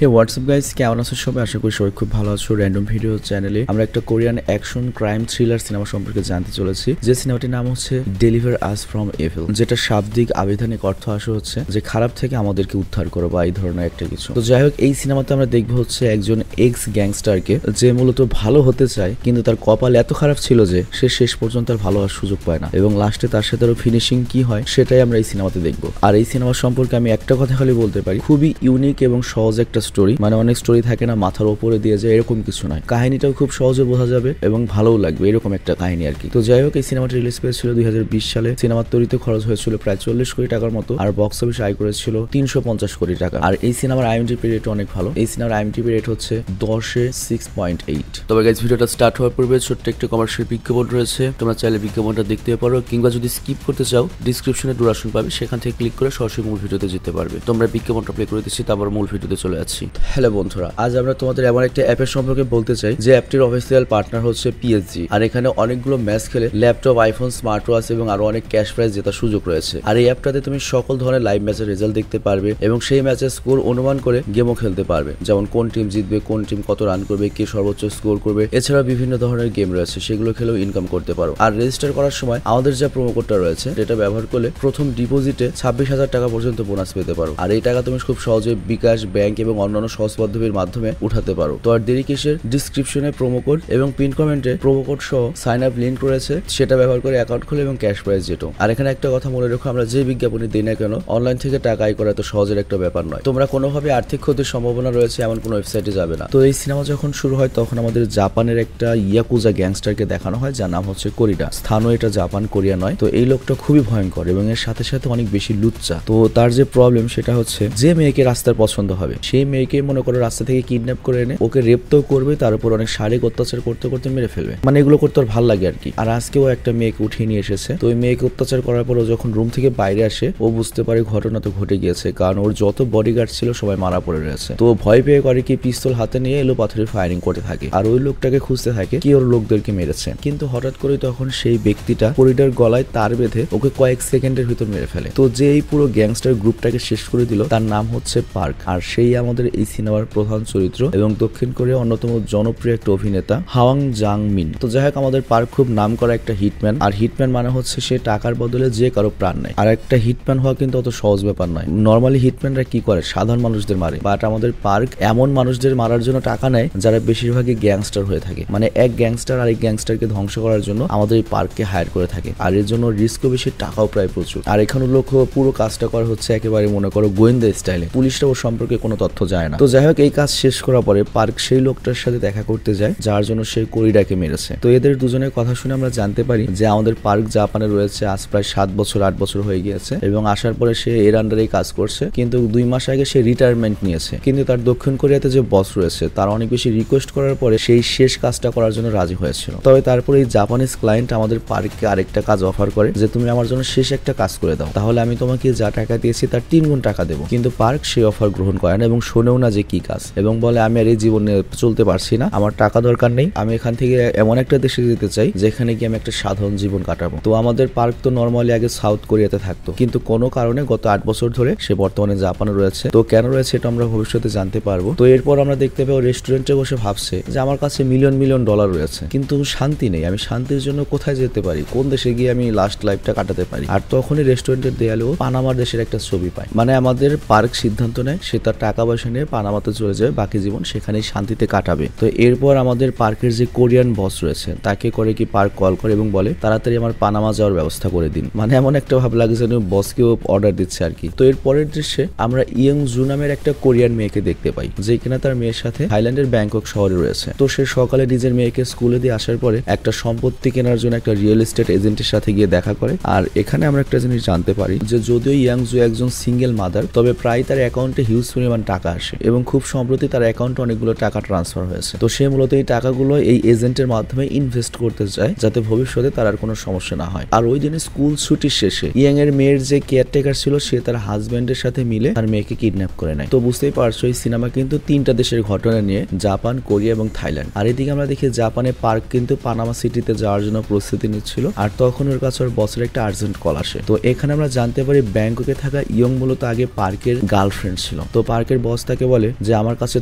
হে WhatsApp guys, কেমন আছো সবাই? আশা করি সবাই খুব ভালো আছো। র্যান্ডম ভিডিও চ্যানেলে আমরা একটা Korean action crime thriller cinema সম্পর্কে জানতে চলেছি, যে সিনেমাটির নাম হচ্ছে ডেলিভার আস ফ্রম এভিল, যেটা শাব্দিক আবিধানিক অর্থ আসে হচ্ছে যে খারাপ থেকে আমাদেরকে উদ্ধার করো বা এই ধরনের একটা কিছু। তো যাই হোক, এই সিনেমাতে আমরা দেখবো হচ্ছে একজন এক্স গ্যাংস্টারকে, যে মূলত ভালো হতে চায় কিন্তু তার কপাল এত খারাপ ছিল যে সে শেষ পর্যন্ত আর ভালো হওয়ার সুযোগ পায় না, এবং লাস্টে তার সাথে আরো ফিনিশিং কি হয় সেটাই আমরা এই সিনেমাতে দেখবো। আর এই সিনেমা সম্পর্কে আমি একটা কথা খালি বলতে পারি, খুবই ইউনিক এবং সহজ একটা স্টোরি। মানে অনেক স্টোরি থাকে না মাথার উপরে দিয়ে যায়, এরকম কিছু নয়। কাহিনীটাও খুব সহজে বোঝা যাবে এবং ভালোও লাগবে, এরকম একটা কাহিনী আর কি। তো যাই হোক, এই সিনেমাটি রিলিজ পেয়েছিল 2020 সালে। সিনেমার তৈরিতে খরচ হয়েছিল প্রায় 40 কোটি টাকার মতো, আর বক্স অফিস আয় করেছিল 350 কোটি টাকা। আর এই সিনেমার IMDb রেট অনেক ভালো। এই সিনেমার IMDb রেট হচ্ছে 10-এ 6.8। তবে গাইস, ভিডিওটা স্টার্ট হওয়ার পূর্বে ছোট্ট একটা কমার্শিয়াল বিজ্ঞাপন রয়েছে, তোমরা চাইলে বিজ্ঞাপনটা দেখতে পারো, কিংবা যদি স্কিপ করতে চাও ডিসক্রিপশনে ডুরাশন পাবে, সেখান থেকে ক্লিক করে সরাসরি মূল ভিডিওতে যেতে পারবে। তোমরা বিজ্ঞাপনটা প্লে করে দিচ্ছি, তারপর মূল ভিডিওতে চলে যাচ্ছি। হ্যালো বন্ধুরা, আজ আমরা তোমাদের এমন একটা অ্যাপের সম্পর্কে বলতে চাই যে অ্যাপটির অফিসিয়াল পার্টনার হচ্ছে PSG। আর এখানে অনেকগুলো ম্যাচ খেলে ল্যাপটপ, আইফোন, স্মার্ট ওয়াচ এবং আরো অনেক ক্যাশ প্রাইজ জেতার সুযোগ রয়েছে। আর এই অ্যাপটাতে তুমি সকল ধরনের লাইভ ম্যাচের রেজাল্ট দেখতে পারবে এবং সেই ম্যাচের স্কোর অনুমান করে গেমও খেলতে পারবে, যেমন কোন টিম জিতবে, কোন টিম কত রান করবে, কে সর্বোচ্চ স্কোর করবে। এছাড়া বিভিন্ন ধরনের গেম রয়েছে, সেগুলো খেলেও ইনকাম করতে পারো। আর রেজিস্টার করার সময় আমাদের যা প্রোমো কোডটা রয়েছে, যেটা ব্যবহার করলে প্রথম ডিপোজিটে 26,000 টাকা পর্যন্ত বোনাস পেতে পারো। আর এই টাকা তুমি খুব সহজে বিকাশ, ব্যাংক এবং অন্যান্য সহজ পদ্ধতির মাধ্যমে উঠাতে পারো। তো আর দেরি কিসের, ডিসক্রিপশনে প্রোমো কোড এবং পিন কমেন্টে প্রোমো কোড সহ সাইন আপ লিংক রয়েছে, সেটা ব্যবহার করে অ্যাকাউন্ট খুলে এবং ক্যাশ প্রাইজ যেটো। আর এখানে একটা কথা মনে রেখো, আমরা যে বিজ্ঞাপনই দিই না কেন, অনলাইন থেকে টাকা আয় করা তো সহজের একটা ব্যাপার নয়। তোমরা কোনোভাবে আর্থিক ক্ষতির সম্ভাবনা রয়েছে এমন কোনো ওয়েবসাইটে যাবে না। তো এই সিনেমা যখন শুরু হয় তখন আমাদের জাপানের একটা ইয়াকুজা গ্যাংস্টারকে দেখানো হয়, যার নাম হচ্ছে কোরিডা। স্থানও এটা জাপান, কোরিয়া নয়। তো এই লোকটা খুবই ভয়ঙ্কর এবং এর সাথে সাথে অনেক বেশি লুচ্চা। তো তার যে প্রবলেম সেটা হচ্ছে, যে মেয়েকে রাস্তার পছন্দ হবে সেই মেয়েকে মনে করো রাস্তা থেকে কিডন্যাপ করে এনে ওকে রেপ তো করবে, তার উপর অনেক শারীরিক অত্যাচার করতে করতে মেরে ফেলবে। মানে এগুলো করতে ওর ভালো লাগে আর কি। আর আজকেও একটা মেয়েকে উঠিয়ে নিয়ে এসেছে। তো ওই মেয়েকে অত্যাচার করার পর ও যখন রুম থেকে বাইরে আসে, ও বুঝতে পারে ঘটনা তো ঘটে গিয়েছে, কারণ ওর যত বডিগার্ড ছিল সবাই মারা পড়ে রয়েছে। তো ভয় পেয়ে করে কি, পিস্তল হাতে নিয়ে এলো পাথরে ফায়ারিং করতে থাকে, আর ওই লোকটাকে খুঁজতে থাকে কি ওর লোকদেরকে মেরেছে। কিন্তু হঠাৎ করে তখন সেই ব্যক্তিটা করিডোর গলায় তার বেঁধে ওকে কয়েক সেকেন্ডের ভিতর মেরে ফেলে। তো যে এই পুরো গ্যাংস্টার গ্রুপটাকে শেষ করে দিল, তার নাম হচ্ছে পার্ক। আর সেই আমাদের এই সিনেমার প্রধান চরিত্র এবং দক্ষিণ কোরিয়ার অন্যতম জনপ্রিয় একটা অভিনেতা হাওয়াং জাং মিন। তো যাই হোক, আমাদের পার্ক খুব নাম করা একটা হিটম্যান। আর হিটম্যান মানে হচ্ছে সে টাকার বদলে যে কারো প্রাণ নেয়। আর একটা হিটম্যান হওয়া কিন্তু অত সহজ ব্যাপার নয়। নর্মালি হিটম্যানরা কি করে, সাধারণ মানুষদের মারে, বাট আমাদের পার্ক এমন মানুষদের মারার জন্য টাকা নেয় যারা বেশিরভাগই গ্যাংস্টার হয়ে থাকে। মানে এক গ্যাংস্টার আরেক গ্যাংস্টারকে ধ্বংস করার জন্য আমাদের এই পার্ককে হায়ার করে থাকে। আর এর জন্য রিস্কও বেশি, টাকাও প্রায় প্রচুর। আর এখানে লোক পুরো কাজটা করা হচ্ছে একেবারে মনে করো গোয়েন্দা স্টাইলে, পুলিশরা ওর সম্পর্কে কোনো তথ্য যায় না। তো যাই হোক, এই কাজ শেষ করার পরে পার্ক সেই লোকটার সাথে দেখা করতে যায় যার জন্য সেই কোরিডাকে মেরেছে। তো এদের দুজনের কথা শুনে আমরা জানতে পারি যে আমাদের পার্ক জাপানে রয়েছে আজ প্রায় 7-8 বছর হয়ে গিয়েছে, এবং আসার পরে সে এর আন্ডারেই কাজ করছে। কিন্তু 2 মাস আগে সে রিটায়ারমেন্ট নিয়েছে। কিন্তু তার দক্ষিণ কোরিয়াতে যে বস রয়েছে তার অনেক বেশি রিকোয়েস্ট করার পরে সেই শেষ কাজটা করার জন্য রাজি হয়েছিল। তবে তারপরে এই জাপানিজ ক্লায়েন্ট আমাদের পার্ককে আরেকটা কাজ অফার করে, যে তুমি আমার জন্য শেষ একটা কাজ করে দাও, তাহলে আমি তোমাকে যা টাকা দিয়েছি তার 3 গুণ টাকা দেবো। কিন্তু পার্ক সেই অফার গ্রহণ করে না এবং শোনেও না যে কি কাজ, এবং বলে আমি আর এই জীবনে চলতে পারছি না, আমার টাকা দরকার নেই, আমি এখান থেকে এমন একটা দেশে যেতে চাই যেখানে গিয়ে আমি একটা সাধারণ জীবন কাটাবো। তো আমাদের পার্ক তো নর্মালি আগে সাউথ কোরিয়াতে থাকতো, কিন্তু কোনো কারণে গত 8 বছর ধরে সে বর্তমানে জাপানে রয়েছে। তো কেন রয়েছে এটা আমরা ভবিষ্যতে জানতে পারবো। তো এরপর আমরা দেখতে পাবো রেস্টুরেন্টে বসে ভাবছে যে আমার কাছে মিলিয়ন মিলিয়ন ডলার রয়েছে, কিন্তু শান্তি নেই, আমি শান্তির জন্য কোথায় যেতে পারি, কোন দেশে গিয়ে আমি লাস্ট লাইফটা কাটাতে পারি। আর তখনই রেস্টুরেন্টের দেয়ালেও পানামার দেশের একটা ছবি পায়। মানে আমাদের পার্ক সিদ্ধান্ত নেয় সে তার টাকা পয়সা নিয়ে পানামাতে চলে যাবে, বাকি জীবন সেখানেই শান্তিতে কাটাবে। তো এরপর আমাদের পার্কের যে কোরিয়ান বস রয়েছে তাকে করে কি পার্ক কল করে এবং বলে তাড়াতাড়ি আমার পানামা যাওয়ার ব্যবস্থা করে দিন। মানে এমন একটা ভাব লাগে যেন বসকেও অর্ডার দিচ্ছে আর কি। তো এর পরের দৃশ্যে আমরা ইয়ং জু নামের একটা কোরিয়ান মেয়েকে দেখতে পাই, যে কিনা তার মেয়ের সাথে থাইল্যান্ডের ব্যাংকক শহরে রয়েছে। তো সে সকালে নিজের মেয়েকে স্কুলে দিয়ে আসার পরে একটা সম্পত্তি কেনার জন্য একটা রিয়েল এস্টেট এজেন্টের সাথে গিয়ে দেখা করে। আর এখানে আমরা একটা জিনিস জানতে পারি যে যদিও ইয়াং জু একজন সিঙ্গেল মাদার, তবে প্রায় তার অ্যাকাউন্টে হিউজ পরিমাণ টাকা আসে এবং খুব সম্প্রতি তার অ্যাকাউন্টে অনেকগুলো টাকা ট্রান্সফার হয়েছে। তো সে মূলত এই টাকাগুলো এই এজেন্টের মাধ্যমে ইনভেস্ট করতে চায় যাতে ভবিষ্যতে তার আর কোনো সমস্যা না হয়। আর ওই দিনে স্কুল ছুটির শেষে ইয়াং এর মেয়ের যে কেয়ারটেকার ছিল সে তার হাজবেন্ডের সাথে মিলে তার মেয়েকে কিডন্যাপ করে নেয়। তো বুঝতেই পারছো এই সিনেমা কিন্তু 3টা দেশের ঘটনা নিয়ে, জাপান, কোরিয়া এবং থাইল্যান্ড। আর এদিকে আমরা দেখি জাপানে পার্ক কিন্তু পানামা সিটিতে যাওয়ার জন্য প্রস্তুতি নিচ্ছিল, আর তখন ওর কাছে ওর বসের একটা আর্জেন্ট কল আসে। তো এখানে আমরা জানতে পারি ব্যাংককে থাকা ইয়ং মূলত আগে পার্কের গার্লফ্রেন্ড ছিল। তো পার্কের বস তাকে বলে যে আমার কাছে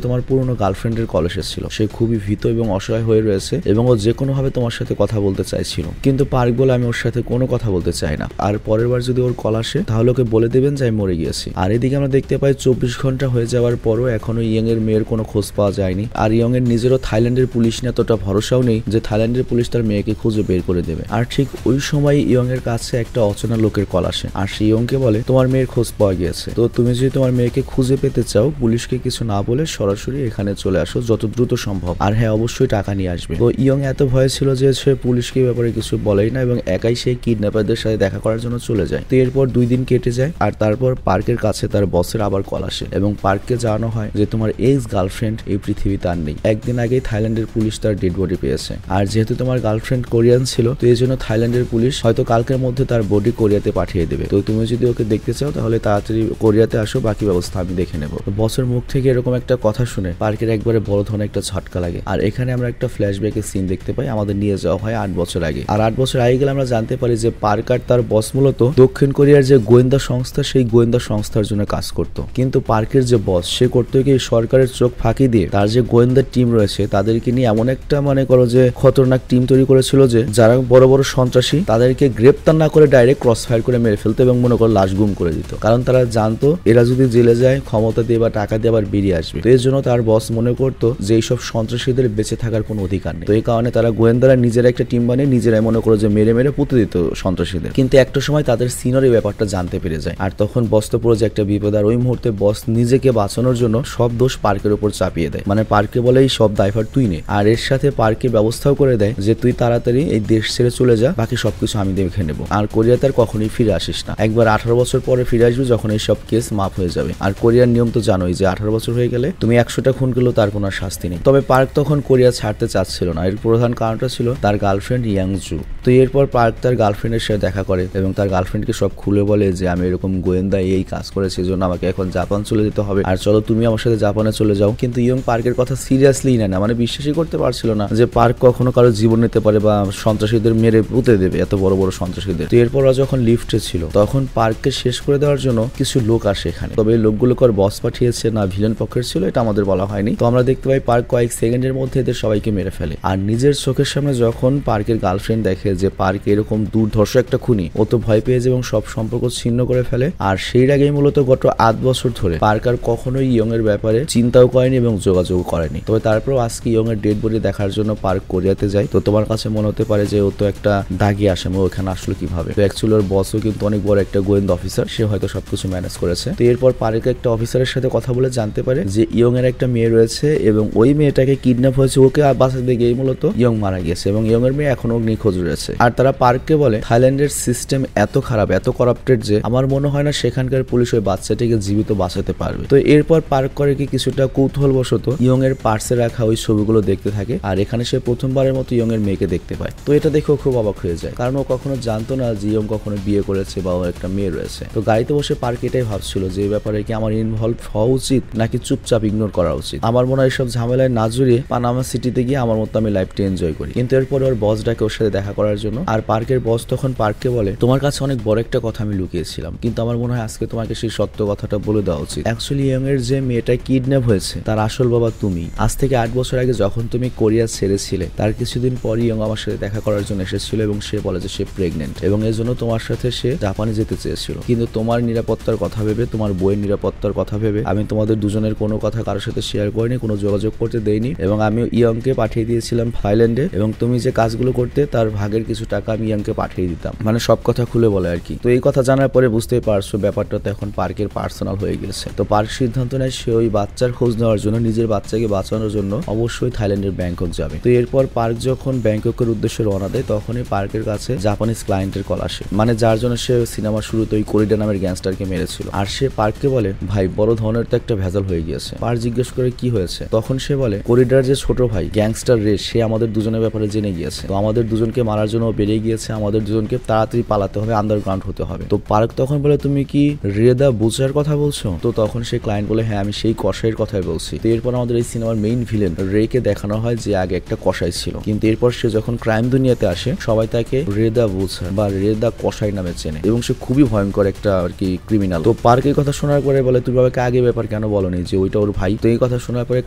তোমার পুরনো গার্লফ্রেন্ডের কল এসেছিল, সে খুবই ভীত এবং অসহায় হয়ে রয়েছে এবং ও যে কোনো ভাবে তোমার সাথে কথা বলতে চাইছিল, কিন্তু পার্ক বলে আমি ওর সাথে কোনো কথা বলতে চাই না, আর পরের বার যদি ওর কল আসে তাহলে ওকে বলে দেবেন যে আমি মরে গিয়েছি। আর এদিকে আমরা দেখতে পাই 24 ঘন্টা হয়ে যাওয়ার পরও এখনো ইয়ং এর মেয়ের কোনো খোঁজ পাওয়া যায়নি। আর ইয়ং এর নিজেরও থাইল্যান্ডের পুলিশ নিয়ে এতটা ভরসাও নেই যে থাইল্যান্ডের পুলিশ তার মেয়েকে খুঁজে বের করে দেবে। আর ঠিক ওই সময় ইয়ং এর কাছে একটা অচেনা লোকের কল আসে, আর সে ইয়ংকে বলে তোমার মেয়ের খোঁজ পাওয়া গিয়েছে, তো তুমি যদি তোমার মেয়েকে খুঁজে পেতে চাও পুলিশকে কিছু না বলে সরাসরি এখানে চলে আসো যত দ্রুত সম্ভব, আর হ্যাঁ অবশ্যই টাকা নিয়ে আসবে। তো ইয়ং এত ভয় ছিল যে সে পুলিশকে ব্যাপারে কিছু বলেই না এবং একাই সেই কিডন্যাপারদের সাথে দেখা করার জন্য চলে যায়। তো এরপর 2 দিন কেটে যায় আর তারপর পার্কের কাছে তার বসের আবার কল আসে এবং পার্ককে জানানো হয় যে তোমার এক্স গার্লফ্রেন্ড এই পৃথিবীতে আর নেই, একদিন আগেই থাইল্যান্ডের পুলিশ তার ডেড বডি পেয়েছে। আর যেহেতু তোমার গার্লফ্রেন্ড কোরিয়ান ছিল তো এই জন্য থাইল্যান্ডের পুলিশ হয়তো কালকের মধ্যে তার বডি কোরিয়াতে পাঠিয়ে দেবে, তো তুমি যদি ওকে দেখতে চাও তাহলে তাড়াতাড়ি কোরিয়াতে আসো, বাকি ব্যবস্থা আমি দেখে নেবো। বসের মুখ থেকে এরকম একটা কথা শুনে পার্কের একবারে বড় ধরনের একটা ঝটকা লাগে। আর এখানে আমরা একটা ফ্ল্যাশব্যাকের সিন দেখতে পাই, আমাদের নিয়ে যাওয়া হয় 8 বছর আগে। আর 8 বছর আগে গেলে আমরা জানতে পারি যে পার্ক আর তার বস মূলত দক্ষিণ কোরিয়ার যে গোয়েন্দা সংস্থা সেই গোয়েন্দা সংস্থার জন্য কাজ করত, কিন্তু পার্কের যে বস সে করতো কি সরকারের চোখ ফাঁকি দিয়ে তার যে গোয়েন্দা টিম রয়েছে তাদেরকে নিয়ে এমন একটা মনে করো যে খতরনাক টিম তৈরি করেছিল যে যারা বড় বড় সন্ত্রাসী তাদেরকে গ্রেপ্তার না করে ডাইরেক্ট ক্রস ফায়ার করে মেরে ফেলতো এবং মনে করো লাশ গুম করে দিত, কারণ তারা জানতো এরা যদি জেলে যায় ক্ষমতা দিয়ে বা টাকা দিয়ে আবার বেরিয়ে আসবে। তো এর জন্য তার বস মনে করতো যে এইসব সন্ত্রাসীদের বেঁচে থাকার কোনো অধিকার নেই, তো এই কারণে তারা গোয়েন্দারা নিজেরা একটা টিম বানিয়ে নিজেরাই মনে করো যে মেরে মেরে পুঁতে দিত সন্ত্রাসীদের। কিন্তু একটা সময় তাদের সিনিয়র এই ব্যাপারটা জানতে পেরে যায় আর তখন বস তো পুরো যে একটা বিপদ, আর ওই মুহূর্তে বস নিজেকে বাঁচানোর জন্য সব দোষ পার্কের উপর চাপিয়ে দেয়, মানে পার্কে বলে এই সব দায়ভার তুই নে, আর এর সাথে পার্কে ব্যবস্থাও করে দেয় যে তুই তাড়াতাড়ি এই দেশ ছেড়ে চলে যা, বাকি সবকিছু আমি দেখে নেবো, আর কোরিয়াতে আর কখনোই ফিরে আসিস না, একবার 18 বছর পরে ফিরে আসবি যখন এই সব কেস মাফ হয়ে যাবে। আর কোরিয়ার নিয়ম তো জানোই যে 18 বছর হয়ে গেলে তুমি 100টা খুন করলেও তার কোনো শাস্তি নেই। তবে পার্ক তখন কোরিয়া ছাড়তে চাচ্ছিল না, এর প্রধান কারণটা ছিল তার গার্লফ্রেন্ড ইয়াংজু। তো এরপর পার্ক তার গার্লফ্রেন্ডের সাথে দেখা করে এবং তার গার্লফ্রেন্ডকে সব খুলে বলে যে আমি এরকম গোয়েন্দা এই কাজ করেছি, এজন্য আমাকে এখন জাপান চলে যেতে হবে, আর চলো তুমি আমার সাথে জাপানে চলে যাও। কিন্তু ইয়ং পার্কের কথা সিরিয়াসলি নেয় না, মানে বিশ্বাসই করতে পারছিল না যে পার্ক কখনো কারো জীবন নিতে পারে বা সন্ত্রাসীদের মেরে পুঁতে দেবে, এত বড় বড় সন্ত্রাসীদের। তো এরপর যখন লিফটে ছিল তখন পার্ককে শেষ করে দেওয়ার জন্য কিছু লোক আসে এখানে, তবে এই লোকগুলোকে আর বস পাঠিয়েছে না ভিলেন পক্ষের ছিল এটা আমাদের বলা হয়নি। তো আমরা দেখতে পাই পার্ক কয়েক সেকেন্ডের মধ্যে এদের সবাইকে মেরে ফেলে, আর নিজের চোখের সামনে যখন পার্কের গার্লফ্রেন্ড দেখে যে পার্ক এরকম দুর্ধর্ষ একটা খুনি, ও তো ভয় পেয়ে যায় এবং সব সম্পর্ক ছিন্ন করে ফেলে। আর সেই আগেই মূলত গত 8 বছর ধরে পার্ক আর কখনোই ইয়ং এর ব্যাপারে চিন্তাও করেনি এবং যোগাযোগ করেনি। তবে তারপর আজকে ইয়ং এর ডেড বডি দেখার জন্য পার্ক কোরিয়াতে যায়। তো তোমার কাছে মনে হতে পারে যে ও তো একটা দাগি আসামি, ওখানে আসলো কিভাবে? তো অ্যাকচুয়ালি ওর বসও কিন্তু অনেক বড় একটা গোয়েন্দা অফিসার, সে হয়তো সবকিছু ম্যানেজ করেছে। তো এরপর পার্ক একটা অফিসারের সাথে কথা বলে জানতে পারে যে ইয়ং এর একটা মেয়ে রয়েছে এবং ওই মেয়েটাকে কিডন্যাপ হয়েছে, ওকে বাঁচাতে গিয়ে মূলত ইয়ং মারা গেছে এবং ইয়ং এর মেয়ে এখনো নিখোঁজ রয়েছে। আর তারা পার্ককে বলে থাইল্যান্ডের সিস্টেম এত খারাপ, এত করাপ্টেড যে আমার মনে হয় না সেখানকার পুলিশ ওই বাচ্চাটিকে জীবিত বাঁচাতে পারবে। তো এরপর পার্ক করে কি কিছুটা কৌতূহলবশত ইয়ং এর পার্সে রাখা ওই ছবিগুলো দেখতে থাকে, আর এখানে সে প্রথমবারের মতো ইয়ং এর মেয়েকে দেখতে পায়। তো এটা দেখেও খুব অবাক হয়ে যায়, কারণ ও কখনো জানতো না যে ইয়ং কখনো বিয়ে করেছে বা ওর একটা মেয়ে রয়েছে। তো গাড়িতে বসে পার্ক এটাই ভাবছিল যে এই ব্যাপারে কি আমার ইনভলভ হওয়া উচিত নাকি চুপচাপ ইগনোর করা উচিত। আমার মনে হয় সব ঝামেলায় না জড়িয়ে পানামা সিটিতে গিয়ে আমার মতো আমি লাইফটা এনজয় করি। কিন্তু এরপরে ওর বস ডাকে ওর সাথে দেখা করার জন্য, আর পার্কের বস তখন পার্ককে বলে তোমার কাছে অনেক বড় একটা কথা আমি লুকিয়েছিলাম, কিন্তু আমার মনে হয় আজকে তোমাকে সেই সত্য কথাটা বলে দেওয়া উচিত। অ্যাকচুয়ালি ইয়ং এর যে মেয়েটা কিডন্যাপ হয়েছে তার আসল বাবা তুমি। আজ থেকে 8 বছর আগে যখন তুমি কোরিয়া ছেড়েছিলে তার কিছুদিন পরই ইয়ং আমার সাথে দেখা করার জন্য এসেছিল এবং সে বলে যে সে প্রেগনেন্ট এবং এর জন্য তোমার সাথে সে জাপানে যেতে চেয়েছিল, কিন্তু তোমার নিরাপত্তার কথা ভেবে, তোমার বইয়ের নিরাপত্তার কথা ভেবে আমি তোমাদের দুজনের কোনো কথা কারোর সাথে শেয়ার করিনি, কোনো যোগাযোগ করতে দেইনি এবং আমি ইয়ংকে পাঠিয়ে দিয়েছিলাম থাইল্যান্ডে এবং তুমি যে কাজগুলো করতে তার ভাগের কিছু টাকা আমি ইয়ংকে পাঠিয়ে দিতাম, মানে সব কথা খুলে বলে আর কি। তো এই কথা জানার পরে বুঝতেই পারছো ব্যাপারটা তো এখন পার্কের পার্সোনাল হয়ে গেছে। তো পার্ক সিদ্ধান্ত নেয় সে ওই বাচ্চার খোঁজ নেওয়ার জন্য, নিজের বাচ্চাকে বাঁচানোর জন্য অবশ্যই থাইল্যান্ডের ব্যাংকক যাবে। তো এরপর পার্ক যখন ব্যাংককের উদ্দেশ্যে রওনা দেয় তখনই পার্কের কাছে জাপানিজ ক্লায়েন্টের কল আসে, মানে যার জন্য সে সিনেমার শুরুতে ওই কোরিডা নামের গ্যাংস্টারকে মেরেছিল। আর সে পার্ককে বলে ভাই বড় ধরনের তো একটা ভেজাল হয়ে গিয়েছে। পার্ক জিজ্ঞেস করে কি হয়েছে, তখন সে বলে কোরিডার যে ছোট ভাই গ্যাংস্টার রে সে আমাদের দুজনের ব্যাপারে জেনে গিয়েছে, তো আমাদের দুজনকে মারার জন্য বেরিয়ে গিয়েছে, আমাদের দুজনকে তাড়াতাড়ি পালাতে হবে, আন্ডারগ্রাউন্ড হতে হবে। তো পার্ক তখন বলে তুমি কি রে দ্য বুচার কথা বলছো? তো তখন সেই ক্লায়েন্ট বলে হ্যাঁ আমি সেই কসাইয়ের কথাই বলছি। তো এরপর আমাদের এই সিনেমার মেইন ভিলেন রে কে দেখানো হয় যে আগে একটা কসাই ছিল, কিন্তু এরপর সে যখন ক্রাইম দুনিয়াতে আসে সবাই তাকে রে দ্য বুচার বা রে দ্য কসাই নামে চেনে এবং সে খুবই ভয়ঙ্কর একটা আর কি ক্রিমিনাল। তো পার্ক এই কথা শোনার পরে বলে তুমি বাবাকে আগে ব্যাপার কেন বলনি যে ওইটা ওর ভাই? তো এই কথা শোনার পরে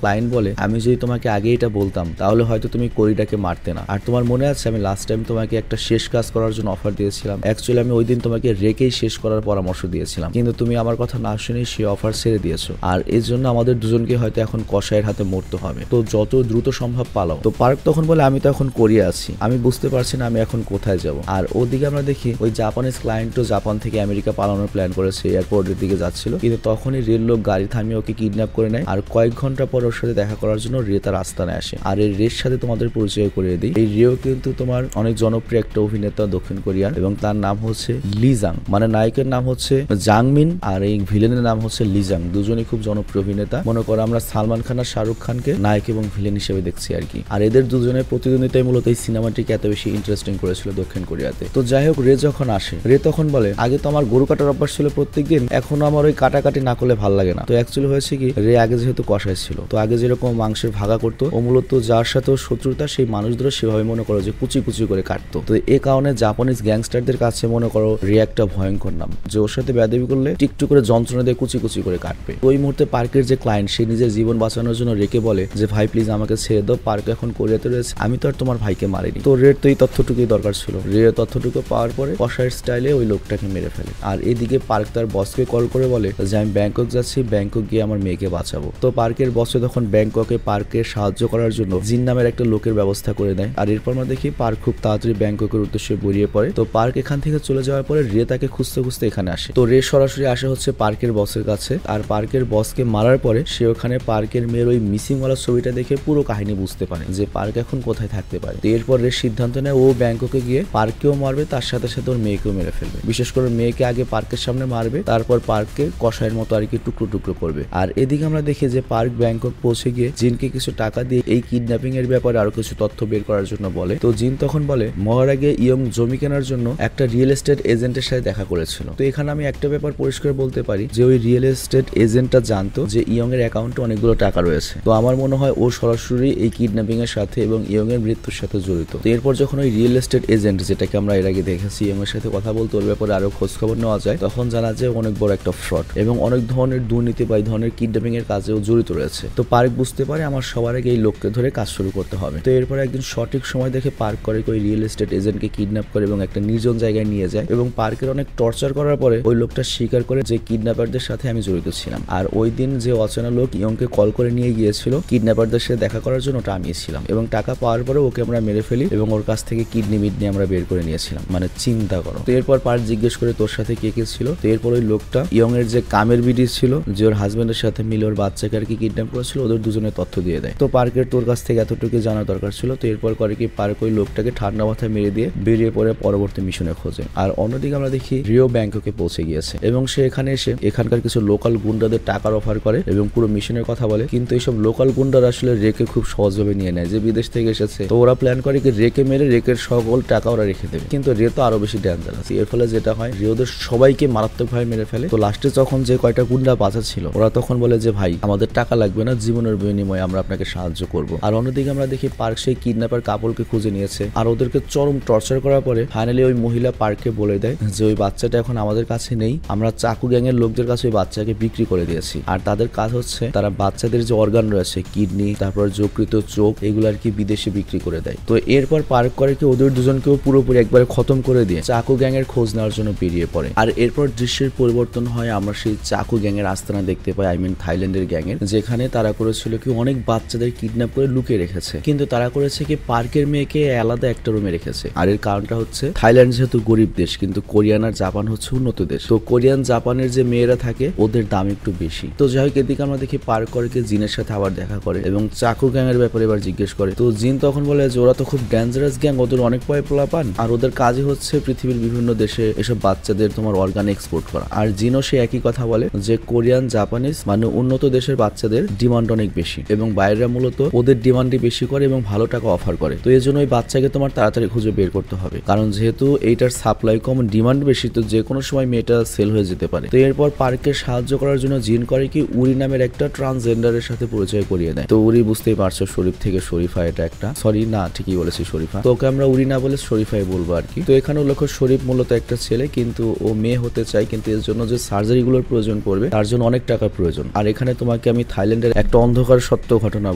ক্লায়েন্ট বলে আমি যদি তোমাকে আগে এটা বলতাম তাহলে হয়তো তুমি কোরিটাকে মারতে না। আর তোমার মনে আছে আমি লাস্ট টাইম তোমাকে একটা শেষ কাজ করার জন্য অফার দিয়েছিলাম, অ্যাকচুয়ালি আমি ওই দিন তোমাকে রেকেই শেষ করার পরামর্শ দিয়েছিলাম, কিন্তু তুমি আমার কথা না শুনে সে অফার ছেড়ে দিয়েছো, আর এর জন্য আমাদের দুজনকে হয়তো এখন কসাইয়ের হাতে মরতে হবে, তো যত দ্রুত সম্ভব পালাও। তো পার্ক তখন বলে আমি তো এখন কোরিয়া আছি, আমি বুঝতে পারছি না আমি এখন কোথায় যাব। আর ওদিকে আমরা দেখি ওই জাপানিজ ক্লায়েন্টও জাপান থেকে আমেরিকা পালানোর প্ল্যান করেছে, এয়ারপোর্টের দিকে যাচ্ছিল, কিন্তু তখনই রেল লোক গাড়ি থামিয়ে ওকে কিডন্যাপ করে নেয়। আর কয়েক ঘন্টা পর ওর সাথে দেখা করার জন্য রে তার আস্তানায় আসে। আর এই রের সাথে তোমাদের পরিচয় করিয়ে দিই, এই রেও কিন্তু তোমার অনেক জনপ্রিয় একটা অভিনেতা দক্ষিণ কোরিয়ার, এবং তার নাম হচ্ছে লিজাং, মানে নায়কের নাম হচ্ছে জাংমিন আর এই ভিলেনের নাম হচ্ছে লিজাং। দুজনই খুব জনপ্রিয় অভিনেতা, মনে করো আমরা সালমান খান আর শাহরুখ খানকে নায়ক এবং ভিলেন হিসেবে দেখছি আর কি। আর এদের দুজনের প্রতিদ্বন্দ্বিতাই মূলত এই সিনেমাটিকে এত বেশি ইন্টারেস্টিং করেছিল দক্ষিণ কোরিয়াতে। তো যাই হোক, রে যখন আসে রে তখন বলে আগে তো আমার গরু কাটার অভ্যাস ছিল প্রত্যেকদিন, এখনো আমার ওই কাটাকাটি না করলে ভালো লাগে না। তো অ্যাকচুয়ালি হয়েছে কি, রে আগে যেহেতু কষাই ছিল, তো আগে যেরকম মাংসের ভাগা করতো, ও মূলত যার সাথে শত্রুতা সেই মানুষদেরও সেভাবে মনে করো যে কুচি কুচি করে কাটতো। তো এ কারণে জাপানিজ গ্যাংস্টারদের কাছে মনে করো রে একটা ভয়ঙ্কর নাম, যে ওর সাথে বেয়াদবি করলে টিকটু করে যন্ত্রণা দিয়ে কুচি কুচি করে কাটবে। ওই মুহূর্তে পার্কের যে ক্লায়েন্ট সে নিজের জীবন বাঁচানোর জন্য রেকে বলে যে ভাই প্লিজ আমাকে ছেড়ে দাও, পার্ক এখন কোরিয়াতে রয়েছে, আমি তো আর তোমার ভাইকে মারিনি। তো রের তো এই তথ্যটুকুই দরকার ছিল। রে তথ্যটুকু পাওয়ার পরে কষায়ের স্টাইলে ওই লোকটাকে মেরে ফেলে। আর এদিকে পার্ক তার বসকে কল করে বলে যে আমি ব্যাংকক যাচ্ছি, ব্যাংকক গিয়ে আমার মেয়েকে বাঁচাবো। তো পার্কের বসে তখন ব্যাংককে পার্কের সাহায্য করার জন্য জিন নামের একটা লোকের ব্যবস্থা করে দেয়। আর এরপর আমরা দেখি পার্ক খুব তাড়াতাড়ি ব্যাংককের উদ্দেশ্যে বেরিয়ে পড়ে। তো পার্ক এখান থেকে চলে যাওয়ার পরে রে তাকে খুঁজতে খুঁজতে এখানে আসে। তো রে সরাসরি আসে হচ্ছে পার্কের বসের কাছে, আর পার্কের বসকে মারার পরে সে ওখানে পার্কের মেয়ের ওই মিসিং ওয়ালা ছবিটা দেখে পুরো কাহিনী বুঝতে পারে যে পার্ক এখন কোথায় থাকতে পারে। তো এরপর রে সিদ্ধান্ত নেয় ও ব্যাংককে গিয়ে পার্ককেও মারবে, তার সাথে সাথে ওর মেয়েকেও মেরে ফেলবে। বিশেষ করে মেয়েকে আগে পার্কের সামনে মারবে, তারপর পার্ককে কষায়ের মতো আর কি টুকরো টুকরো করবে। আর এদিকে আমরা দেখি যে পার্ক ব্যাংকক পৌঁছে গিয়ে জিনকে কিছু টাকা দিয়ে এই কিডন্যাপিং এর ব্যাপারে আরো কিছু তথ্য বের করার জন্য বলে। তো জিন তখন বলে মরার আগে ইয়ং জমি কেনার জন্য একটা রিয়েল এস্টেট এজেন্টের সাথে দেখা করেছিল। তো এখানে আমি একটা ব্যাপার পরিষ্কার বলতে পারি যে ওই রিয়েল এস্টেট এজেন্টটা জানতো যে ইয়ং এর অ্যাকাউন্টে অনেকগুলো টাকা রয়েছে। তো আমার মনে হয় ও সরাসরি এই কিডন্যাপিং এর সাথে এবং ইয়ং এর মৃত্যুর সাথে জড়িত। তো এরপর যখন ওই রিয়েল এস্টেট এজেন্ট, যেটাকে আমরা এর আগে দেখেছি, ইয়ং এর সাথে কথা বলতে ওর ব্যাপারে আরো খোঁজ খবর নেওয়া যায়, তখন জানা যায় অনেক বড় একটা ফ্রড এবং অনেক ধরনের দুর্নীতি বা এই ধরনের কিডন্যাপিং এর কাজেও জড়িত রয়েছে। তো পার্ক বুঝতে পারে আমার সবার আগে এই লোককে ধরে কাজ শুরু করতে হবে। তো এরপর একদিন সঠিক সময় দেখে পার্ক করে ওই রিয়েল এস্টেট এজেন্টকে কিডন্যাপ করে এবং একটা নির্জন জায়গায় নিয়ে যায়, এবং পার্কের অনেক টর্চার করার পরে ওই লোকটা স্বীকার করে যে কিডন্যাপারদের সাথে আমি জড়িত ছিলাম। আর ওই দিন যে অচেনা লোক ইয়ংকে কল করে নিয়ে গিয়েছিল কিডন্যাপারদের সাথে দেখা করার জন্য, ওটা আমি ছিলাম, এবং টাকা পাওয়ার পরে ওকে আমরা মেরে ফেলি এবং ওর কাছ থেকে কিডনি মিডনি আমরা বের করে নিয়েছিলাম। মানে চিন্তা করো। তো এরপর পার্ক জিজ্ঞেস করে তোর সাথে কে কে ছিল। তো এরপর ওই লোকটা ইয়ং এর যে কামের বিডি ছিল, যে ওর হাজবেন্ডের সাথে মিলে ওর বাচ্চাকে আর কি কিডন্যাপ করেছিল, ওদের দুজনের তথ্য দিয়ে দেয়। তো পার্কের তোর কাছ থেকে এতটুকু জানার দরকার ছিল। তো এরপর করে কি পার্ক ওই লোকটাকে ঠান্ডা মাথায় মেরে দিয়ে বেরিয়ে পড়ে পরবর্তী মিশনে খোঁজে। আর অন্যদিকে আমরা দেখি রিও ব্যাংককে পৌঁছে গিয়েছে এবং সে এখানে এসে এখানকার কিছু লোকাল গুন্ডাদের টাকার অফার করে এবং পুরো মিশনের কথা বলে। কিন্তু এইসব লোকাল গুন্ডারা আসলে রেকে খুব সহজভাবে নিয়ে নেয়, যে বিদেশ থেকে এসেছে। তো ওরা প্ল্যান করে কি রেকে মেরে রেকের সকল টাকা ওরা রেখে দেবে, কিন্তু রে তো আরো বেশি ডেঞ্জারাস। এর ফলে যেটা হয়, রে ওদের সবাইকে মারাত্মকভাবে মেরে ফেলে। তো লাস্টে যখন যে কয়টা গুন্ডা বাঁচা ছিল, ওরা তখন বলে যে ভাই আমাদের টাকা লাগবে না, জীবনের বিনিময়ে আমরা আপনাকে সাহায্য করব। আর অন্যদিকে আমরা দেখি পার্ক সেই কিডন্যাপার কাপলকে খুঁজে নিয়েছে, আর ওদেরকে চরম টর্চার করার পরে ফাইনালি ওই মহিলা পার্ককে বলে দেয় যে ওই বাচ্চাটা এখন আমাদের কাছে নেই, আমরা চাকু গ্যাংয়ের লোকদের কাছে ওই বাচ্চাকে বিক্রি করে দিয়েছি। আর তাদের কাজ হচ্ছে তারা বাচ্চাদের যে অর্গান রয়েছে, কিডনি, তারপর যকৃত, চোখ, এগুলো আর কি বিদেশে বিক্রি করে দেয়। তো এরপর পার্ক করে কি ওদের দুজনকেও পুরোপুরি একবারে খতম করে দিয়ে চাকু গ্যাংয়ের খোঁজ নেওয়ার জন্য বেরিয়ে পড়ে। আর এরপর দৃশ্যের পরিবর্তন হয়, আমরা সেই চাকু গ্যাংয়ের আস্তানা দেখতে পাই, থাইল্যান্ডের গ্যাংয়ের, যেখানে তারা করেছিল কি অনেক বাচ্চাদের কিডন্যাপ করে লুকিয়ে রেখেছে, কিন্তু তারা করেছে কি পার্কের মেয়েকে আলাদা একটা রুমে রেখেছে। আর এর কারণটা হচ্ছে থাইল্যান্ড যেহেতু গরিব দেশ, কিন্তু কোরিয়ান আর জাপান হচ্ছে উন্নত দেশ। তো কোরিয়ান জাপানের যে মেয়েরা থাকে ওদের দাম একটু বেশি। তো যাই হোক, এদিকে আমরা দেখি পার্ক করে কি জিনের সাথে আবার দেখা করে এবং চাকু গ্যাংয়ের ব্যাপারে এবার জিজ্ঞেস করে। তো জিন তখন বলে যে ওরা তো খুব ডেঞ্জারাস গ্যাং, ওদের অনেক পয়লা পান, আর ওদের কাজই হচ্ছে পৃথিবীর বিভিন্ন দেশে এসব বাচ্চাদের তোমার অর্গান এক্সপোর্ট করা। আর জিনও সে একই কথা বলে যে কোরিয়ান জাপানিজ মানে উন্নত দেশের বাচ্চাদের ডিমান্ড অনেক বেশি এবং বাইরেরা মূলত ওদের ডিমান্ডই বেশি করে এবং ভালো টাকা অফার করে। তো এই জন্য ওই বাচ্চাকে তোমার তাড়াতাড়ি তাড়াতাড়ি খুঁজে বের করতে হবে, কারণ যেহেতু এইটার সাপ্লাই কম, ডিমান্ড বেশি, তো যে কোনো সময় মেয়েটা সেল হয়ে যেতে পারে। তো এরপর পার্ককে সাহায্য করার জন্য জিন করে কি উরি নামের একটা ট্রান্সজেন্ডারের সাথে পরিচয় করিয়ে দেয়। তো উরি বুঝতেই পারছো শরীফ থেকে শরীফা, এটা একটা সরি না ঠিকই বলেছি শরীফা, তো ওকে আমরা উরি না বলে শরীফাই বলবো আর কি। তো এখানে উল্লেখ্য শরীফ মূলত একটা ছেলে, কিন্তু ও মেয়ে হতে চায়, কিন্তু এর জন্য যে সার্জারি গুলোর প্রয়োজন পড়বে তার জন্য অনেক টাকার প্রয়োজন। আর এখানে তোমাকে আমি থাইল্যান্ডের একটা অন্ধকার সত্য ঘটনা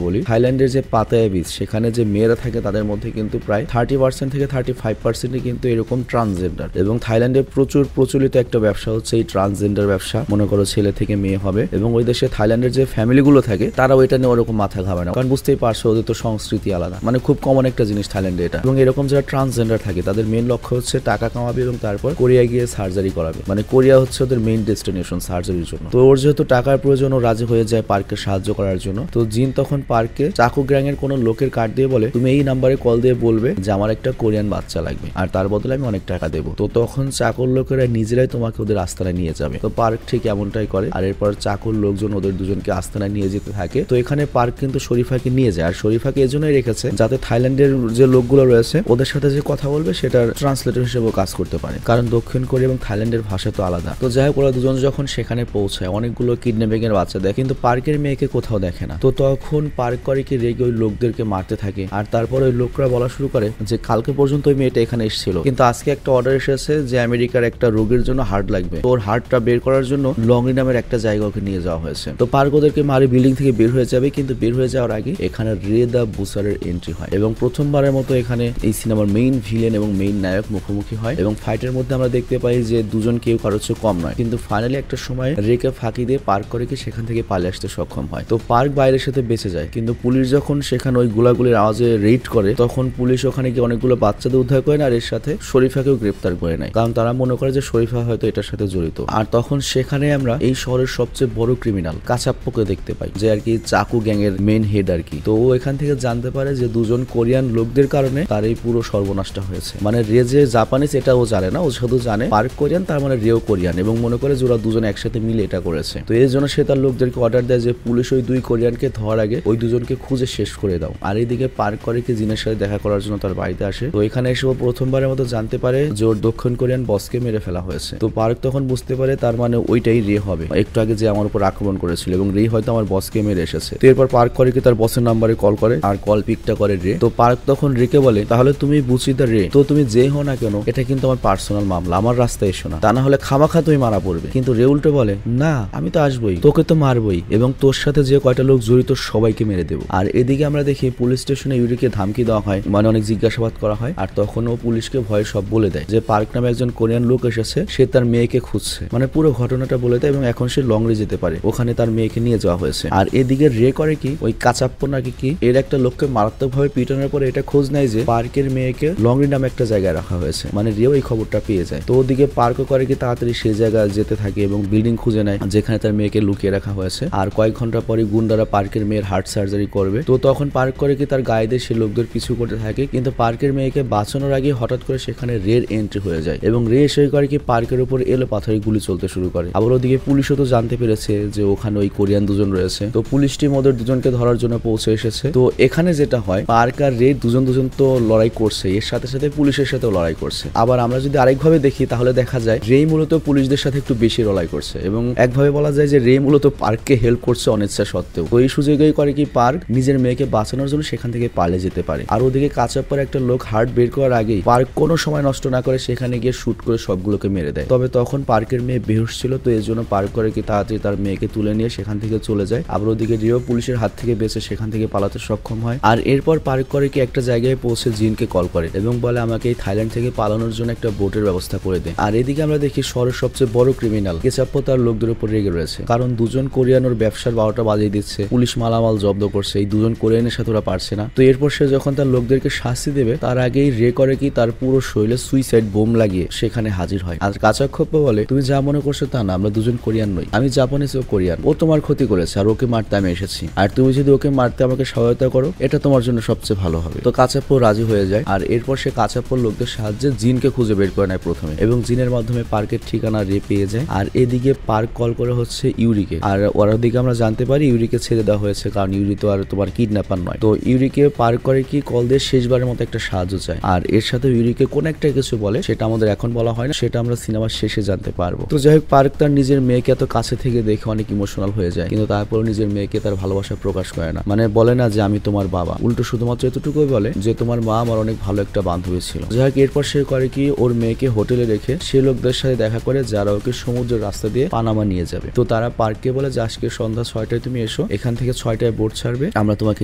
বলি। থাইল্যান্ডের যে পাতায়া বিচ, সেখানে যে মেয়েরা থাকে তাদের মধ্যে কিন্তু প্রায় 30% থেকে 35% কিন্তু এরকম ট্রান্সজেন্ডার। এবং থাইল্যান্ডে প্রচুর প্রচলিত একটা ব্যবসা হচ্ছে এই ট্রান্সজেন্ডার ব্যবসা। মনে করো ছেলে থেকে মেয়ে হবে, এবং ওই দেশে থাইল্যান্ডের যে ফ্যামিলি গুলো থাকে তারা ওইটা নিয়ে ওরকম মাথা ঘামায় না, কারণ বুঝতেই পারছো ওদের তো সংস্কৃতি আলাদা, মানে খুব কমন একটা জিনিস থাইল্যান্ডে এটা। এবং এরকম যারা ট্রান্সজেন্ডার থাকে তাদের মেইন লক্ষ্য হচ্ছে টাকা কামাবে এবং তারপর কোরিয়া গিয়ে সার্জারি করাবে, মানে কোরিয়া হচ্ছে ওদের মেইন ডেস্টিনেশন সার্জারির জন্য। তো ওর যেহেতু টাকার প্রয়োজন, ও রাজি হয়ে যায় পার্ককে সাহায্য করার জন্য। তো জিন তখন পার্ককে চাকু গ্যাং এর কোনো লোকের কার্ড দিয়ে বলে, তুমি এই নাম্বারে কল দিয়ে বলবে যে আমার একটা কোরিয়ান বাচ্চা লাগবে, আর তার বদলে আমি অনেক টাকা দেবো। তো তখন চাকর লোকেরা নিজেরাই তোমাকে ওদের আস্তানায় নিয়ে যাবে। তো পার্ক ঠিক এমনটাই করে, আর এরপর চাকর লোকজন ওদের দুজনকে আস্তানায় নিয়ে যেতে থাকে। তো এখানে পার্ক কিন্তু শরীফাকে নিয়ে যায়, আর শরীফাকে এজন্যই রেখেছে যাতে থাইল্যান্ডের যে লোকগুলো রয়েছে ওদের সাথে যে কথা বলবে সেটার ট্রান্সলেটর হিসেবেও কাজ করতে পারে, কারণ দক্ষিণ কোরিয়া এবং থাইল্যান্ডের ভাষা তো আলাদা। তো যাই হোক, ওরা দুজন যখন সেখানে পৌঁছায় অনেকগুলো কিডন্যাপিং এর বাচ্চা দেয়, কিন্তু পার্কের মেয়েকে কোথাও দেখে না। তো তখন পার্ক করে কি রেগে ওই লোকদেরকে মারতে থাকে, আর তারপর ওই লোকরা বলা শুরু করে যে কালকে পর্যন্ত ওই মেয়েটা এখানে এসেছিল, কিন্তু আজকে একটা অর্ডার এসেছে যে আমেরিকার একটা রোগীর জন্য হার্ট লাগবে, তো ওর হার্টটা বের করার জন্য লংরি নামের একটা জায়গা ওকে নিয়ে যাওয়া হয়েছে। তো পার্ক ওদেরকে মারি বিল্ডিং থেকে বের হয়ে যাবে, কিন্তু বের হয়ে যাওয়ার আগে এখানে রে দা বুসারের এন্ট্রি হয়, এবং প্রথমবারের মতো এখানে এই সিনেমার মেইন ভিলেন এবং মেইন নায়ক মুখোমুখি হয়। এবং ফাইটের মধ্যে আমরা দেখতে পাই যে দুজন কেউ কারোর চেয়ে কম নয়, কিন্তু ফাইনালি একটা সময় রেকে ফাঁকি দিয়ে পার্ক করে কি সেখান থেকে পালিয়ে আসতে সক্ষম হয়। তো পার্ক বাইরের সাথে বেঁচে যায়, কিন্তু পুলিশ যখন সেখানে ওই গোলাগুলির আওয়াজে রেড করে তখন পুলিশ ওখানে গিয়ে অনেকগুলো বাচ্চাদের উদ্ধার করে না, আর এর সাথে শরীফাকেও গ্রেপ্তার করে নেয়, কারণ তারা মনে করে যে শরীফা হয়তো এটার সাথে জড়িত। আর তখন সেখানে আমরা এই শহরের সবচেয়ে বড় ক্রিমিনাল কাচাপ্পোকে দেখতে পাই, যে আর কি চাকু গ্যাং এর মেইন হেড আর কি। তো ও এখান থেকে জানতে পারে যে দুজন কোরিয়ান লোকদের কারণে তার এই পুরো সর্বনাশটা হয়েছে। মানে রে যে জাপানিজ এটা ও জানে না, ও শুধু জানে পার্ক কোরিয়ান, তার মানে রেও কোরিয়ান, এবং মনে করে যে ওরা দুজন একসাথে মিলে এটা করেছে। তো এর জন্য সে তার লোকদেরকে অর্ডার দেয় যে পুলিশ ওই দুই কোরিয়ানকে ধরার আগে ওই দুজনকে খুঁজে শেষ করে দাও। আর এইদিকে পার্ক করে কি জিনের সাথে দেখা করার জন্য তার বাড়িতে আসে। তো এখানে এসে ও প্রথমবারের মতো জানতে পারে যে ওর দক্ষিণ কোরিয়ান বসকে মেরে ফেলা হয়েছে। তো পার্ক তখন বুঝতে পারে তার মানে ওইটাই রে হবে, একটু আগে যে আমার উপর আক্রমণ করেছিল, এবং রে হয়তো আমার বসকে মেরে এসেছে। তো এরপর পার্ক করে কি তার বসের নাম্বারে কল করে, আর কল পিকটা করে রে। তো পার্ক তখন রেকে বলে, তাহলে তুমি বুঝিদা রে, তো তুমি যে হো না কেন এটা কিন্তু আমার পার্সোনাল মামলা, আমার রাস্তায় এসো না, তা না হলে খামাখা তুমি মারা পড়বে। কিন্তু রে উল্টো বলে, না আমি তো আসবোই, তোকে তো মারবই, এবং তোর সাথে যে কয়টা লোক জড়িত সবাইকে মেরে দেবো। আর এদিকে আমরা দেখি পুলিশ স্টেশনে ইউরিকে ধামকি দেওয়া হয়, মানে অনেক জিজ্ঞাসাবাদ করা হয়, আর তখন ও পুলিশকে ভয়ে সব বলে দেয় যে পার্ক নামে একজন কোরিয়ান লোক এসেছে, সে তার মেয়েকে খুঁজছে, মানে পুরো ঘটনাটা বলে দেয়, এবং এখন সে লংরি যেতে পারে, ওখানে তার মেয়েকে নিয়ে যাওয়া হয়েছে। আর এদিকে রে করে কি ওই কাচাপ্পো নাকি কি এর একটা লোককে মারাত্মকভাবে পিটানোর পরে এটা খোঁজ নেয় যে পার্কের মেয়েকে লংরি নামে একটা জায়গায় রাখা হয়েছে, মানে রেও এই খবরটা পেয়ে যায়। তো ওদিকে পার্কও করে কি তাড়াতাড়ি সেই জায়গায় যেতে থাকে এবং বিল্ডিং খুঁজে নেয় যেখানে তার মেয়েকে লুকিয়ে রাখা হয়েছে। আর কয়েক ঘন্টা পরে গুন্ডারা পার্কের মেয়ের হার্ট সার্জারি করবে। তো তখন পার্ক করে কি তার গায়েদের সে লোকদের পিছু করতে থাকে, কিন্তু পার্কের মেয়েকে বাঁচানোর আগে হঠাৎ করে সেখানে রের এন্ট্রি হয়ে যায়, এবং রে এসে করে কি পার্কের উপর এলো পাথরে গুলি চলতে শুরু করে। আবার ওদিকে পুলিশও তো জানতে পেরেছে যে ওখানে ওই কোরিয়ান দুজন রয়েছে, তো পুলিশ টিম ওদের দুজনকে ধরার জন্য পৌঁছে এসেছে। তো এখানে যেটা হয়, পার্ক আর রে দুজন তো লড়াই করছে, এর সাথে সাথে পুলিশের সাথেও লড়াই করছে। আবার আমরা যদি আরেকভাবে দেখি তাহলে দেখা যায় রে মূলত পুলিশদের সাথে একটু বেশি লড়াই করছে, এবং একভাবে বলা যায় যে রে মূলত পার্ককে হেল্প করছে অনিচ্ছা সত্ত্বেও। তো এই সুযোগেই করে কি পার্ক নিজের মেয়েকে বাঁচানোর জন্য সেখান থেকে পালিয়ে যেতে পারে। আর ওদিকে কাচাপ্পার একটা লোক হার্ট বের করার আগেই পার্ক কোনো সময় নষ্ট না করে সেখানে গিয়ে শুট করে সবগুলোকে মেরে দেয়। তবে তখন পার্কের মেয়ে বেহুশ ছিল, তো এর জন্য পার্ক করে কি তাড়াতাড়ি তার মেয়েকে তুলে নিয়ে সেখান থেকে চলে যায়। আবার ওদিকে রিও পুলিশের হাত থেকে বেঁচে সেখান থেকে পালাতে সক্ষম হয়। আর এরপর পার্ক করে কি একটা জায়গায় পৌঁছে জিনকে কল করে এবং বলে আমাকে এই থাইল্যান্ড থেকে পালানোর জন্য একটা বোটের ব্যবস্থা করে দেয়। আর এদিকে আমরা দেখি শহরের সবচেয়ে বড় ক্রিমিনাল কেচাপ্পো তার লোকদের উপর রেগে রয়েছে, কারণ দুজন কোরিয়ানোর ব্যবসার 12টা বাজিয়ে দিচ্ছে, পুলিশ মালামাল জব্দ করছে, এই দুজন কোরিয়ানের সাথে ওরা পারছে না। তো এরপর সে যখন তার লোকদেরকে শাস্তি দেবে তার আগেই রে করে কি তার পুরো শরীরে সুইসাইড বোম লাগিয়ে সেখানে হাজির হয়। আর কাচাপ্পো বলে, তুমি যা মনে করছো তা না, আমরা দুজন কোরিয়ান নই, আমি জাপানিজ ও কোরিয়ান, ও তোমার ক্ষতি করেছে আর ওকে মারতে আমি এসেছি, আর তুমি যদি ওকে মারতে আমাকে সহায়তা করো এটা তোমার জন্য সবচেয়ে ভালো হবে। তো কাচাপ্পো রাজি হয়ে যায়, আর এরপর সে কাচাপ্পোর লোকদের সাহায্যে জিনকে খুঁজে বের করে নেয় প্রথমে, এবং জিনের মাধ্যমে পার্কের ঠিকানা রে পেয়ে যায়। আর এদিকে পার্ক কল করে হচ্ছে ইউরিকে, আর ওর দিকে আমরা জানতে পারি ইউরিকে ছেড়ে দেওয়া হয়েছে, কারণ ইউরি তো আর তোমার কিডন্যাপার নয়। তো ইউরিকে পার্ক করে কি কল দিয়ে শেষবারের মতো একটা সাহায্য চায়, আর এর সাথে ইউরিকে কোন একটা কিছু বলে, সেটা আমাদের এখন বলা হয় না, সেটা আমরা সিনেমার শেষে জানতে পারবো। তো যাই হোক, পার্ক তার নিজের মেয়েকে এত কাছে থেকে দেখে অনেক ইমোশনাল হয়ে যায়, কিন্তু তারপর নিজের মেয়েকে তার ভালোবাসা প্রকাশ করে না। মানে বলে না যে আমি তোমার বাবা, উল্টো শুধুমাত্র এতটুকুই বলে যে তোমার মা আমার অনেক ভালো একটা বান্ধবী ছিল। যাই হোক, এরপর সে করে কি, ওর মেয়েকে হোটেলে রেখে সে লোকদের সাথে দেখা করে যারা ওকে সমুদ্রের রাস্তা দিয়ে পানামা নিয়ে যাবে। তো তারা পার্ককে বলে যে আজকে সন্ধ্যা 6টায় তুমি এসো, এখান থেকে 6টায় বোট ছাড়বে, আমরা তোমাকে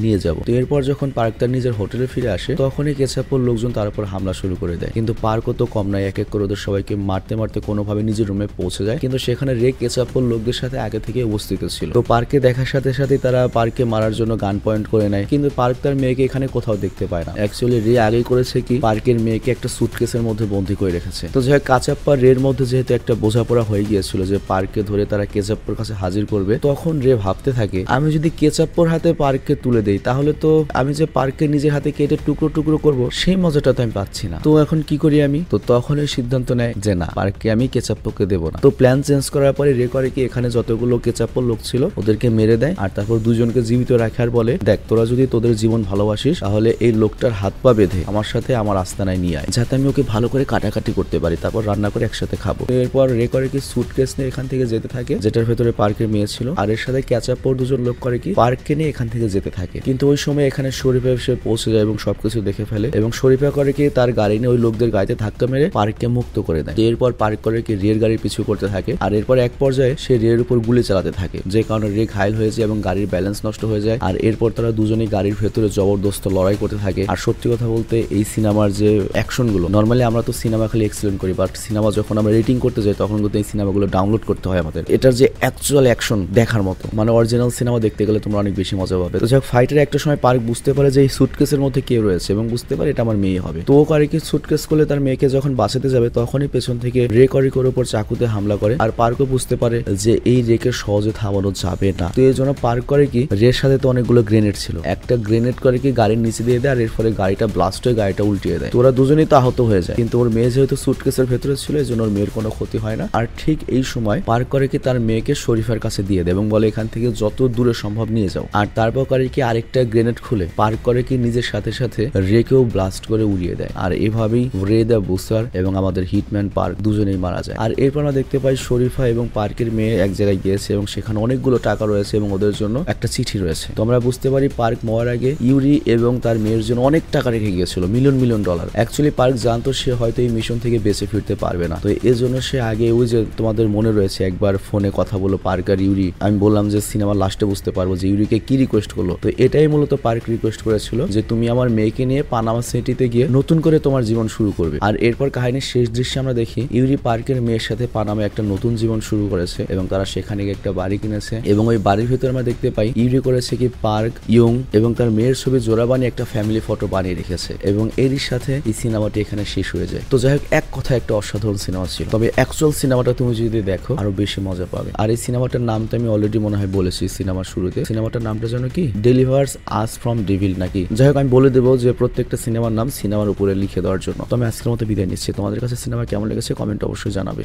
নিয়ে যাবো। তো এরপর যখন পার্ক তার নিজের হোটেলে ফিরে আসে, তখনই কেচাপ্পর লোকজন তার উপর হামলা শুরু করে দেয়। কিন্তু পার্কও তো কম নয়, এক এক করে ওদের সবাইকে মারতে মারতে কোনোভাবে নিজের রুমে পৌঁছে যায়। কিন্তু সেখানে রে কেচাপ্পর লোকদের সাথে আগে থেকে উপস্থিত ছিল। তো পার্কে দেখার সাথে সাথে তারা পার্ককে মারার জন্য গান পয়েন্ট করে নেয়, কিন্তু পার্ক তার মেয়েকে এখানে কোথাও দেখতে পায় না। অ্যাকচুয়ালি রে আগেই করেছে কি, পার্কের মেয়েকে একটা সুটকেসের মধ্যে বন্দী করে রেখেছে। তো যাই হোক, কাচাপ্পা রের মধ্যে যেহেতু একটা বোঝাপড়া হয়ে গিয়েছিল যে পার্ককে ধরে তারা কেচাপ্পর কাছে হাজির করবে, তখন রে ভাবতে থাকে আমি যদি কেচাপ্পর হাতে পার্ককে তুলে দেই, তাহলে তো আমি যে পার্ককে নিজের হাতে কেটে টুকরো টুকরো করবো, সেই মজাটা তো আমি পাচ্ছি না। তো এখন কি করি আমি? তো তখনই সিদ্ধান্ত নেয় যে না, পার্ককে আমি কেচাপ্পরকে দেবো না। তো প্ল্যান চেঞ্জ করার পরে রে করে কি, এখানে যতগুলো কেচাপ্পর লোক ছিল ওদেরকে মেরে দেয়, আর তারপর দুজনকে জীবিত রাখার বলে দেখ, তোরা যদি তোদের জীবন ভালোবাসিস তাহলে এই লোকটার হাত পা বেঁধে আমার সাথে আমার আস্তানায় নিয়ে আয়, যাতে আমি ওকে ভালো করে কাটাকাটি করতে পারি, তারপর রান্না করে একসাথে খাবো। এরপর রে করে কি, সুটকেস নিয়ে এখান থেকে যেতে থাকে, যেটার ভেতরে পার্কের মেয়ে ছিল, আর এর সাথে ক্যাচাপ্পর দুজন লোক করে কি পার্ককে নিয়ে এখান থেকে যেতে থাকে। কিন্তু ওই সময় এখানে শরীফা এসে পৌঁছে যায় এবং সবকিছু দেখে ফেলে, এবং শরীফা করে কি তার গাড়ি নিয়ে ওই লোকদের গাড়িতে ধাক্কা মেরে পার্ককে মুক্ত করে দেয়। এরপর পার্ক করে কি রের গাড়ির পিছু করতে থাকে, আর এরপর এক পর্যায়ে সে রের উপর গুলি চালাতে থাকে, যে কারণে রে ঘায়ল হয়ে যায় এবং গাড়ির ব্যালেন্স নষ্ট হয়ে যায়। আর এরপর তারা দুজনেই গাড়ির ভেতরে জবরদস্ত লড়াই করতে থাকে। আর সত্যি কথা বলতে এই সিনেমার যে অ্যাকশন গুলো, নর্মালি আমরা তো সিনেমা খালি এক্সিলেন্ট করি, বাট সিনেমা যখন আমরা রেটিং করতে যাই তখন কিন্তু এই সিনেমাগুলো ডাউনলোড করতে হয় আমাদের। এটার যে অ্যাকচুয়াল অ্যাকশন দেখার মতো, মানে অরিজিনাল সিনেমা দেখতে গেলে তোমরা অনেক বেশি মজা পাবে। তো যাক, ফাইটের একটা সময় পার্ক বুঝতে পারে যে এই সুটকেসের মধ্যে কে রয়েছে, এবং বুঝতে পারে এটা আমার মেয়ে হবে। তো ও করে কি, সুটকেস করলে তার মেয়েকে যখন বাঁচাতে যাবে, তখনই পেছন থেকে রে করিকোর উপর চাকুতে হামলা করে। আর পার্কও বুঝতে পারে যে এই রেকে সহজে থামানো যাবে না। তো এই জন্য পার্ক করে কি, রের সাথে তো অনেকগুলো গ্রেনেড ছিল, একটা গ্রেনেড করে কি গাড়ির নিচে দিয়ে দেয়, আর এর ফলে গাড়িটা ব্লাস্ট হয়ে গাড়িটা উল্টিয়ে দেয়। তো ওরা দুজনেই তো আহত হয়ে যায়, কিন্তু ওর মেয়ে যেহেতু সুটকেসের ভেতরে ছিল, এই জন্য ওর মেয়ের কোনো ক্ষতি হয় না। আর ঠিক এই সময় পার্ক করে কি তার মেয়েকে শরীফার কাছে দিয়ে দেয় এবং বলে এখান থেকে যত দূরে সম্ভব নিয়ে যাও। আর তারপর করে কি আরেকটা গ্রেনেড খুলে পার্ক করে কি নিজের সাথে সাথে রেকেও ব্লাস্ট করে উড়িয়ে দেয়। আর এভাবেই রে দ্য বুস্টার এবং আমাদের হিটম্যান পার্ক দুজনেই মারা যায়। আর এরপর আমরা দেখতে পাই শরীফা এবং পার্কের মেয়ে এক জায়গায় গিয়েছে এবং সেখানে অনেকগুলো টাকা রয়েছে এবং ওদের জন্য একটা চিঠি রয়েছে। তো আমরা বুঝতে পারি পার্ক মরার আগে ইউরি এবং তার মেয়ের জন্য অনেক টাকা রেখে গিয়েছিল, million million dollar. Actually park জানতো সে হয়তো এই মিশন থেকে বেঁচে ফিরতে পারবে না, তো এই জন্য সে আগে ওই যে তোমাদের মনে রয়েছে একবার ফোনে কথা বলো পার্ক আর ইউরি, আমি বললাম যে সিনেমার লাস্টে বুঝতে পারবো যে ইউরিকে কি রিকোয়েস্ট করলো। তো এটাই মূলত পার্ক রিকোয়েস্ট করেছিল যে তুমি আমার মেয়েকে নিয়ে পানামা সিটিতে গিয়ে নতুন করে তোমার জীবন শুরু করবে। আর এরপর কাহিনীর শেষ দৃশ্যে আমরা দেখি ইউরি পার্কের মেয়ের সাথে পানামে একটা নতুন জীবন শুরু করেছে এবং তারা সেখানে গিয়ে একটা বাড়ি কিনেছে, এবং ওই বাড়ির ভিতরে আমরা দেখতে পাই ইউরি করেছে কি পার্ক, ইয়ং এবং তার মেয়ের ছবি জোড়া বানিয়ে একটা ফ্যামিলি ফটো বানিয়ে রেখেছে, এবং এরই সাথে এই সিনেমাটি এখানে শেষ হয়ে যায়। তো যাই হোক, এক কথা একটা অসাধারণ সিনেমা ছিল, তবে অ্যাকচুয়াল সিনেমাটা তুমি যদি দেখো আরো বেশি মজা পাবে। আর এই সিনেমাটার নামটা আমি অলরেডি মনে হয় বলেছি সিনেমার শুরুতে, সিনেমাটার নামটা যেন কি ডেলিভার্স আস ফ্রম ডেভিল নাকি। যাই হোক, আমি বলে দেবো যে প্রত্যেকটা সিনেমার নাম সিনেমার উপরে লিখে দেওয়ার জন্য। তো আমি আজকের মতো বিদায় নিচ্ছি। তোমাদের কাছে সিনেমা কেমন লেগেছে কমেন্ট অবশ্যই জানাবে।